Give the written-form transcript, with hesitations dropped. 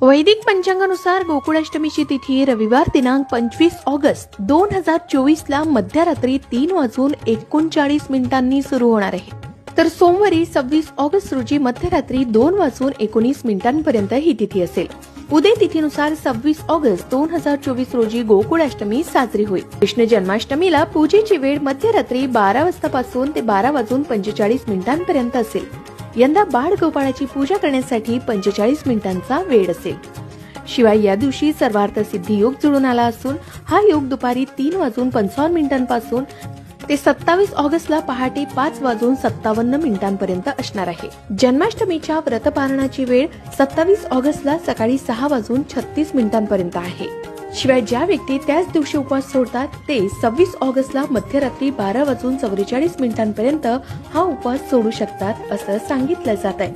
वैदिक पंचांगानुसार गोकुळाष्टमीची तिथी रविवार दिनांक 25 ऑगस्ट 2024 ला मध्यरात्री 3:39 सुरू होणार आहे, तर सोमवारी 26 ऑगस्ट रोजी मध्यरात्री 2:19 ही तिथी असेल. उदय तिथीनुसार 26 ऑगस्ट 2024 रोजी गोकुळाष्टमी साजरी होईल. कृष्ण जन्माष्टमीला पूजेची वेळ मध्यरात्री 12 वाजतापासून ते 12:45 असेल. यंदा बाळ गोपाळाची पूजा करण्यासाठी 45 मिनिटांचा वेळ असेल. शिवाय या दिवशी सर्वार्थ सिद्धी योग जुळून आला असून हा योग दुपारी 3:55 पासून ते 27 ऑगस्टला पहाटे 5:57 असणार आहे. जन्माष्टमीच्या व्रतपारणाची वेळ 27 ऑगस्टला सकाळी 6:36 आहे. शिवाय ज्या व्यक्ती त्याच दिवशी उपवास सोडतात ते 26 ऑगस्टला मध्यरात्री 12:44 हा उपवास सोडू शकतात असं सांगितलं जात आहे.